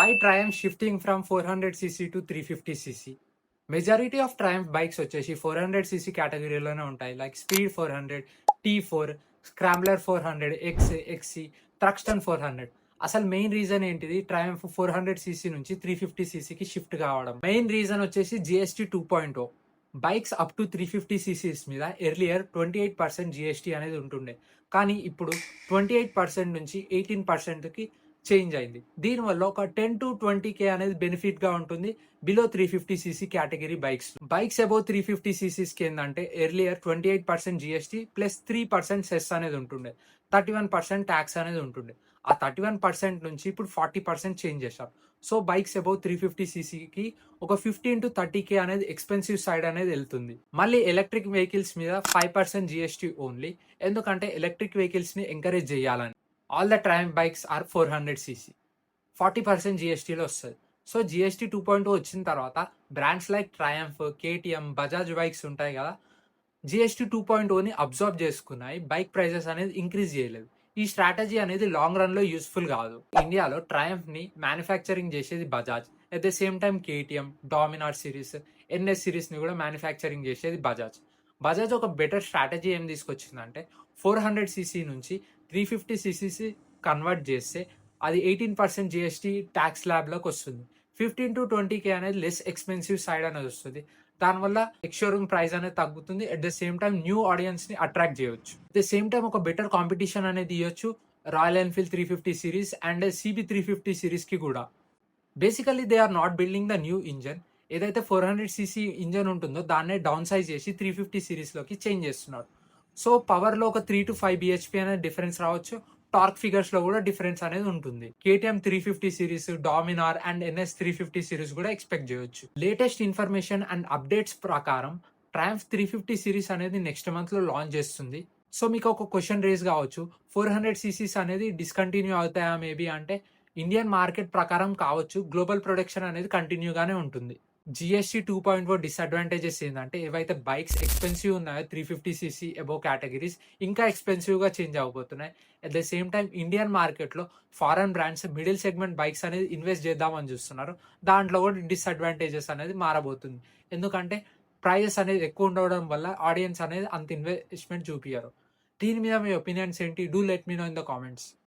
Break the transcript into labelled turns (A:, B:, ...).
A: Why Triumph shifting from 400cc to 350cc? Majority of Triumph bikes వచ్చేసి 400cc కేటగిరీలోనే ఉంటాయి. Like speed 400, T4, scrambler 400, XC, థ్రక్స్టన్ 400. అసలు main reason ఏంటిది Triumph 400cc నుంచి 350ccకి shift కావడం? Main reason వచ్చేసి GST 2.0. Bikes up to 350cc మీద earlier 28% GST అనేది ఉంటుండే, కానీ ఇప్పుడు 28% నుంచి 18%కి చేంజ్ అయింది. దీనివల్ల ఒక 10-20K అనేది బెనిఫిట్ గా ఉంటుంది below 350cc category bikes above 350cc ఏంటంటే ఎర్లియర్ 28% జిఎస్టీ ప్లస్ 3% సెస్ అనేది ఉంటుండే, 31% ట్యాక్స్ అనేది ఉంటుండే. ఆ 31% నుంచి ఇప్పుడు 40% చేంజ్ చేశారు. సో బైక్స్ అబౌవ్ 350cc ఒక 15-30K అనేది ఎక్స్పెన్సివ్ సైడ్ అనేది వెళ్తుంది. మళ్ళీ ఎలక్ట్రిక్ వెహికల్స్ మీద 5% జిఎస్టీ ఓన్లీ, ఎందుకంటే ఎలక్ట్రిక్ వెహికల్స్ ని ఎంకరేజ్ చేయాలని. All the Triumph bikes are 400cc, 40% జిఎస్టీలో వస్తుంది. సో జిఎస్టీ 2.0 వచ్చిన తర్వాత brands like Triumph, KTM, Bajaj bikes ఉంటాయి కదా, జిఎస్టీ 2.0ని అబ్జర్వ్ చేసుకున్నాయి, బైక్ ప్రైజెస్ అనేది ఇంక్రీజ్ చేయలేదు. ఈ స్ట్రాటజీ అనేది లాంగ్ రన్ లో యూస్ఫుల్ కాదు. ఇండియాలో ట్రయంఫ్ ని మ్యానుఫ్యాక్చరింగ్ చేసేది Bajaj, at the same time KTM, Dominar series, NS series ని కూడా మ్యానుఫ్యాక్చరింగ్ చేసేది బజాజ్ ఒక బెటర్ స్ట్రాటజీ ఏం తీసుకొచ్చిందంటే 400cc నుంచి 350cc కన్వర్ట్ చేస్తే అది 18% జిఎస్టీ ట్యాక్స్ ల్యాబ్లోకి వస్తుంది. 15-20K అనేది లెస్ ఎక్స్పెన్సివ్ సైడ్ అనేది వస్తుంది. దానివల్ల ఎక్స్షోరూమ్ ప్రైస్ అనేది తగ్గుతుంది. At the same time new audience ని అట్రాక్ట్ చేయొచ్చు. అట్ ద సేమ్ టైం ఒక బెటర్ కాంపిటీషన్ అనేది ఇవ్వచ్చు Royal Enfield 350 series and CB 350 series కి కూడా. Basically they are not building the new engine. ఏదైతే 400cc ఇంజన్ ఉంటుందో దాన్నే డౌన్ సైజ్ చేసి 350 సిరీస్లోకి చేంజ్ చేస్తున్నారు. సో పవర్లో ఒక 3-5 బిహెచ్పి అనేది డిఫరెన్స్ రావచ్చు. టార్క్ ఫిగర్స్ లో కూడా డిఫరెన్స్ అనేది ఉంటుంది. KTM 350 series, Dominar and NS 350 series కూడా ఎక్స్పెక్ట్ చేయొచ్చు. లేటెస్ట్ ఇన్ఫర్మేషన్ అండ్ అప్డేట్స్ ప్రకారం ట్రయంఫ్ 350 సిరీస్ అనేది నెక్స్ట్ మంత్ లో లాంచ్ చేస్తుంది. సో మీకు ఒక క్వశ్చన్ రేజ్ కావచ్చు, 400cc అనేది డిస్కంటిన్యూ అవుతాయా మేబీ అంటే, ఇండియన్ మార్కెట్ ప్రకారం కావచ్చు, గ్లోబల్ ప్రొడక్షన్ అనేది కంటిన్యూగానే ఉంటుంది. జిఎస్టీ 2.0 డిసడ్వాంటేజెస్ ఏంటంటే ఏవైతే బైక్స్ ఎక్స్పెన్సివ్ ఉన్నాయో 350cc అబోవ్ కేటగిరీస్ ఇంకా ఎక్స్పెన్సివ్గా చేంజ్ అవబోతున్నాయి. At the same time Indian మార్కెట్లో foreign brands middle segment bikes అనేది ఇన్వెస్ట్ చేద్దామని చూస్తున్నారు. దాంట్లో కూడా డిసడ్వాంటేజెస్ అనేది మారబోతుంది, ఎందుకంటే ప్రైజెస్ అనేది ఎక్కువ ఉండడం వల్ల ఆడియన్స్ అనేది అంత ఇన్వెస్ట్మెంట్ చూపించారు. దీని మీద మీ ఒపీనియన్స్ ఏంటి? Do let me know in the comments.